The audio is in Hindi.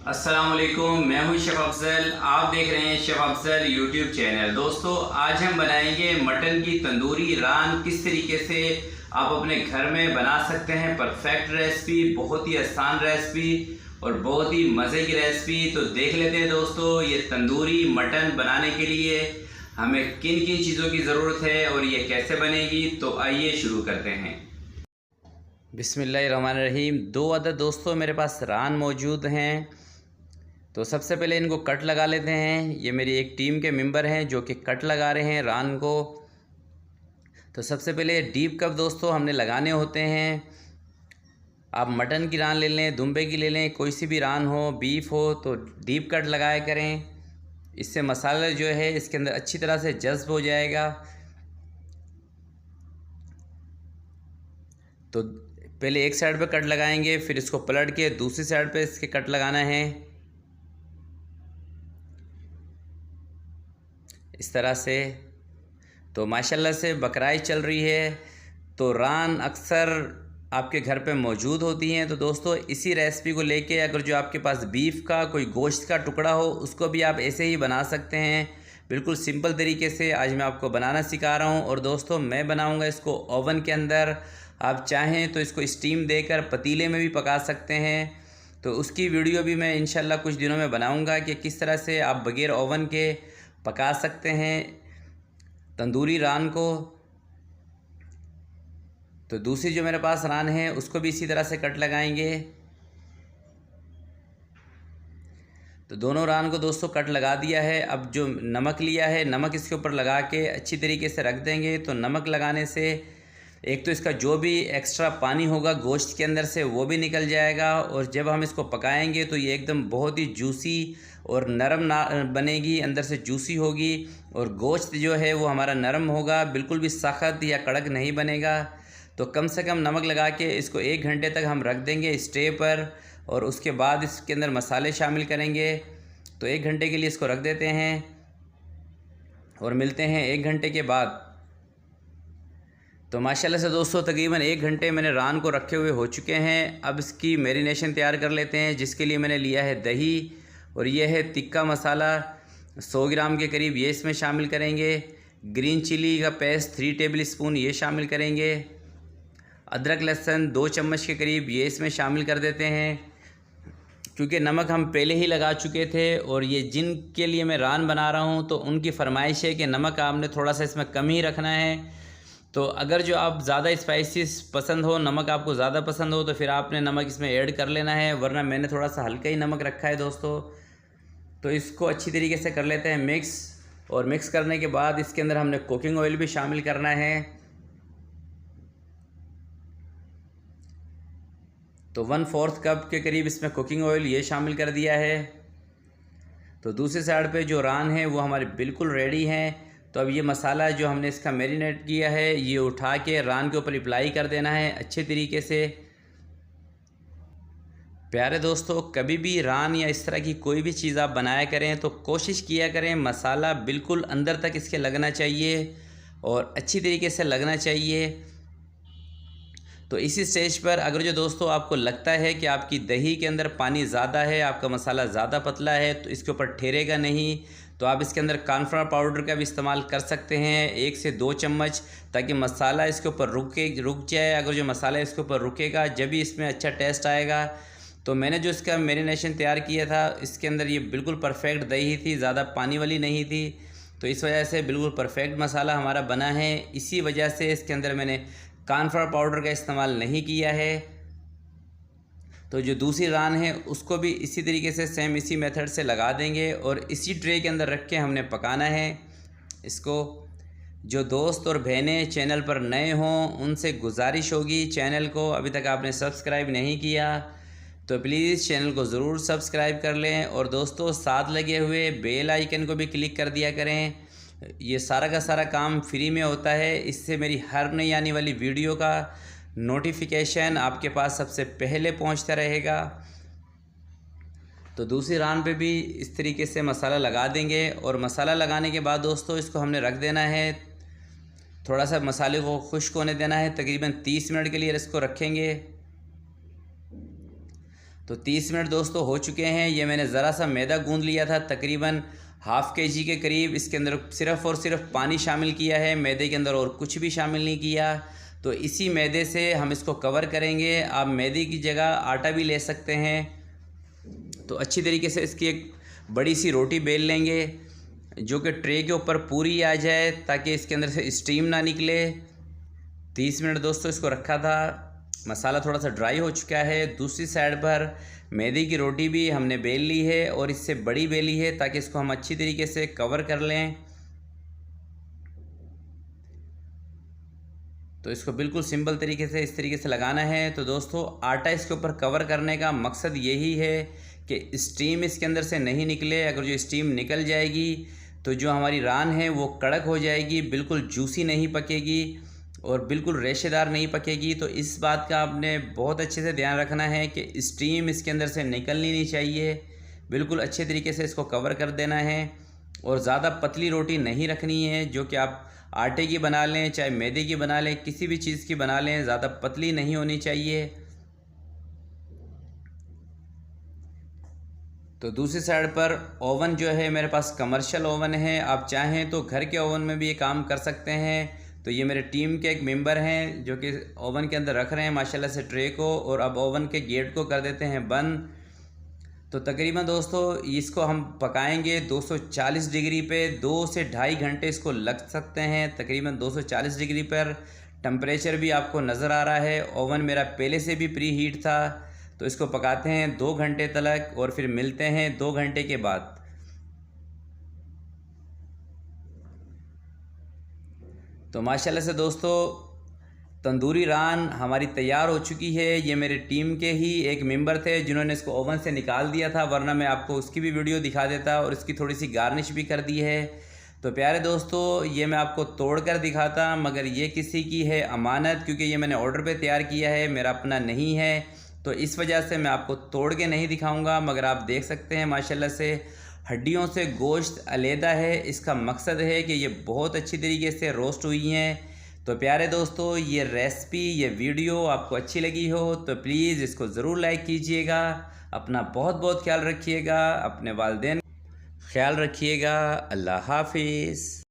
अस्सलाम वालेकुम, मैं हूं शेफ़ अफज़ल। आप देख रहे हैं शेफ़ अफज़ल यूट्यूब चैनल। दोस्तों, आज हम बनाएंगे मटन की तंदूरी रान। किस तरीके से आप अपने घर में बना सकते हैं। परफेक्ट रेसिपी, बहुत ही आसान रेसिपी और बहुत ही मज़े की रेसिपी। तो देख लेते हैं दोस्तों, ये तंदूरी मटन बनाने के लिए हमें किन किन चीज़ों की ज़रूरत है और ये कैसे बनेगी। तो आइए शुरू करते हैं। बिस्मिल्लाहिर्रहमानिर्रहीम। 2 अदद दोस्तों मेरे पास रान मौजूद हैं। तो सबसे पहले इनको कट लगा लेते हैं। ये मेरी एक टीम के मेंबर हैं जो कि कट लगा रहे हैं रान को। तो सबसे पहले डीप कप दोस्तों हमने लगाने होते हैं। आप मटन की रान ले लें, दुम्बे की ले लें, कोई सी भी रान हो, बीफ हो, तो डीप कट लगाया करें। इससे मसाला जो है इसके अंदर अच्छी तरह से जज्ब हो जाएगा। तो पहले एक साइड पे कट लगाएंगे, फिर इसको पलट के दूसरी साइड पे इसके कट लगाना है, इस तरह से। तो माशाल्लाह से बकराई चल रही है, तो रान अक्सर आपके घर पे मौजूद होती हैं। तो दोस्तों, इसी रेसिपी को लेके अगर जो आपके पास बीफ का कोई गोश्त का टुकड़ा हो, उसको भी आप ऐसे ही बना सकते हैं, बिल्कुल सिंपल तरीके से। आज मैं आपको बनाना सिखा रहा हूँ। और दोस्तों, मैं बनाऊँगा इसको ओवन के अंदर। आप चाहें तो इसको स्टीम देकर पतीले में भी पका सकते हैं। तो उसकी वीडियो भी मैं इंशाल्लाह कुछ दिनों में बनाऊँगा कि किस तरह से आप बग़ैर ओवन के पका सकते हैं तंदूरी रान को। तो दूसरी जो मेरे पास रान है उसको भी इसी तरह से कट लगाएंगे। तो दोनों रान को दोस्तों कट लगा दिया है। अब जो नमक लिया है, नमक इसके ऊपर लगा के अच्छी तरीके से रख देंगे। तो नमक लगाने से एक तो इसका जो भी एक्स्ट्रा पानी होगा गोश्त के अंदर से वो भी निकल जाएगा, और जब हम इसको पकाएंगे तो ये एकदम बहुत ही जूसी और नरम ना बनेगी, अंदर से जूसी होगी। और गोश्त जो है वो हमारा नरम होगा, बिल्कुल भी सख्त या कड़क नहीं बनेगा। तो कम से कम नमक लगा के इसको 1 घंटे तक हम रख देंगे स्टे पर, और उसके बाद इसके अंदर मसाले शामिल करेंगे। तो 1 घंटे के लिए इसको रख देते हैं और मिलते हैं 1 घंटे के बाद। तो माशाल्लाह से दोस्तों, तकरीबन 1 घंटे मैंने रान को रखे हुए हो चुके हैं। अब इसकी मैरिनेशन तैयार कर लेते हैं, जिसके लिए मैंने लिया है दही, और यह है तिक्का मसाला 100 ग्राम के करीब, ये इसमें शामिल करेंगे। ग्रीन चिली का पेस्ट 3 टेबल स्पून ये शामिल करेंगे। अदरक लहसुन 2 चम्मच के करीब ये इसमें शामिल कर देते हैं, क्योंकि नमक हम पहले ही लगा चुके थे। और ये जिनके लिए मैं रान बना रहा हूँ तो उनकी फरमाइश है कि नमक आपने थोड़ा सा इसमें कम ही रखना है। तो अगर जो आप ज़्यादा स्पाइसी पसंद हो, नमक आपको ज़्यादा पसंद हो, तो फिर आपने नमक इसमें ऐड कर लेना है, वरना मैंने थोड़ा सा हल्का ही नमक रखा है दोस्तों। तो इसको अच्छी तरीके से कर लेते हैं मिक्स। और मिक्स करने के बाद इसके अंदर हमने कुकिंग ऑयल भी शामिल करना है। तो 1/4 कप के करीब इसमें कुकिंग ऑयल ये शामिल कर दिया है। तो दूसरी साइड पे जो रान है वो हमारी बिल्कुल रेडी हैं। तो अब ये मसाला जो हमने इसका मैरिनेट किया है ये उठा के रान के ऊपर अप्लाई कर देना है अच्छे तरीके से। प्यारे दोस्तों, कभी भी रान या इस तरह की कोई भी चीज़ आप बनाया करें तो कोशिश किया करें मसाला बिल्कुल अंदर तक इसके लगना चाहिए और अच्छी तरीके से लगना चाहिए। तो इसी स्टेज पर अगर जो दोस्तों आपको लगता है कि आपकी दही के अंदर पानी ज़्यादा है, आपका मसाला ज़्यादा पतला है, तो इसके ऊपर ठहरेगा नहीं, तो आप इसके अंदर कॉर्नफ्लावर पाउडर का भी इस्तेमाल कर सकते हैं 1 से 2 चम्मच, ताकि मसाला इसके ऊपर रुक जाए। अगर जो मसाला इसके ऊपर रुकेगा जब भी इसमें अच्छा टेस्ट आएगा। तो मैंने जो इसका मैरिनेशन तैयार किया था इसके अंदर ये बिल्कुल परफेक्ट दही थी, ज़्यादा पानी वाली नहीं थी। तो इस वजह से बिल्कुल परफेक्ट मसाला हमारा बना है। इसी वजह से इसके अंदर मैंने कॉर्नफ्लावर पाउडर का इस्तेमाल नहीं किया है। तो जो दूसरी रान है उसको भी इसी तरीके से सेम इसी मेथड से लगा देंगे और इसी ट्रे के अंदर रख के हमने पकाना है इसको। जो दोस्त और बहनें चैनल पर नए हों उनसे गुजारिश होगी, चैनल को अभी तक आपने सब्सक्राइब नहीं किया तो प्लीज़ चैनल को ज़रूर सब्सक्राइब कर लें। और दोस्तों, साथ लगे हुए बेल आइकन को भी क्लिक कर दिया करें। ये सारा का सारा काम फ्री में होता है, इससे मेरी हर नई आने वाली वीडियो का नोटिफिकेशन आपके पास सबसे पहले पहुंचता रहेगा। तो दूसरी रान पे भी इस तरीके से मसाला लगा देंगे। और मसाला लगाने के बाद दोस्तों इसको हमने रख देना है, थोड़ा सा मसाले को खुश्क होने देना है। तकरीबन 30 मिनट के लिए इसको रखेंगे। तो 30 मिनट दोस्तों हो चुके हैं। ये मैंने ज़रा सा मैदा गूंद लिया था, तकरीबन ½ kg के करीब। इसके अंदर सिर्फ़ और सिर्फ पानी शामिल किया है, मैदे के अंदर और कुछ भी शामिल नहीं किया। तो इसी मैदे से हम इसको कवर करेंगे। आप मैदे की जगह आटा भी ले सकते हैं। तो अच्छी तरीके से इसकी एक बड़ी सी रोटी बेल लेंगे जो कि ट्रे के ऊपर पूरी आ जाए, ताकि इसके अंदर से स्टीम ना निकले। 30 मिनट दोस्तों इसको रखा था, मसाला थोड़ा सा ड्राई हो चुका है। दूसरी साइड पर मैदे की रोटी भी हमने बेल ली है और इससे बड़ी बेली है, ताकि इसको हम अच्छी तरीके से कवर कर लें। तो इसको बिल्कुल सिंपल तरीके से इस तरीके से लगाना है। तो दोस्तों आटा इसके ऊपर कवर करने का मकसद यही है कि स्टीम इसके अंदर से नहीं निकले। अगर जो स्टीम निकल जाएगी तो जो हमारी रान है वो कड़क हो जाएगी, बिल्कुल जूसी नहीं पकेगी और बिल्कुल रेशेदार नहीं पकेगी। तो इस बात का आपने बहुत अच्छे से ध्यान रखना है कि स्टीम इसके अंदर से निकलनी नहीं चाहिए। बिल्कुल अच्छे तरीके से इसको कवर कर देना है और ज़्यादा पतली रोटी नहीं रखनी है। जो कि आप आटे की बना लें, चाहे मैदे की बना लें, किसी भी चीज़ की बना लें, ज़्यादा पतली नहीं होनी चाहिए। तो दूसरी साइड पर ओवन जो है मेरे पास कमर्शियल ओवन है, आप चाहें तो घर के ओवन में भी ये काम कर सकते हैं। तो ये मेरे टीम के एक मेंबर हैं जो कि ओवन के अंदर रख रहे हैं माशाल्लाह से ट्रे को, और अब ओवन के गेट को कर देते हैं बंद। तो तकरीबन दोस्तों इसको हम पकाएंगे 240 डिग्री पे। 2 से 2.5 घंटे इसको लग सकते हैं। तकरीबन 240 डिग्री पर टेम्परेचर भी आपको नज़र आ रहा है। ओवन मेरा पहले से भी प्री हीट था। तो इसको पकाते हैं 2 घंटे तक और फिर मिलते हैं 2 घंटे के बाद। तो माशाल्लाह से दोस्तों तंदूरी रान हमारी तैयार हो चुकी है। ये मेरे टीम के ही एक मेंबर थे जिन्होंने इसको ओवन से निकाल दिया था, वरना मैं आपको उसकी भी वीडियो दिखा देता और इसकी थोड़ी सी गार्निश भी कर दी है। तो प्यारे दोस्तों ये मैं आपको तोड़ कर दिखाता, मगर ये किसी की है अमानत, क्योंकि ये मैंने ऑर्डर पे तैयार किया है, मेरा अपना नहीं है। तो इस वजह से मैं आपको तोड़ के नहीं दिखाऊंगा। मगर आप देख सकते हैं माशाल्लाह से हड्डियों से गोश्त अलहदा है। इसका मकसद है कि ये बहुत अच्छी तरीके से रोस्ट हुई हैं। तो प्यारे दोस्तों ये रेसिपी, ये वीडियो आपको अच्छी लगी हो तो प्लीज़ इसको ज़रूर लाइक कीजिएगा। अपना बहुत बहुत ख्याल रखिएगा, अपने वालिदैन ख्याल रखिएगा। अल्लाह हाफिज़।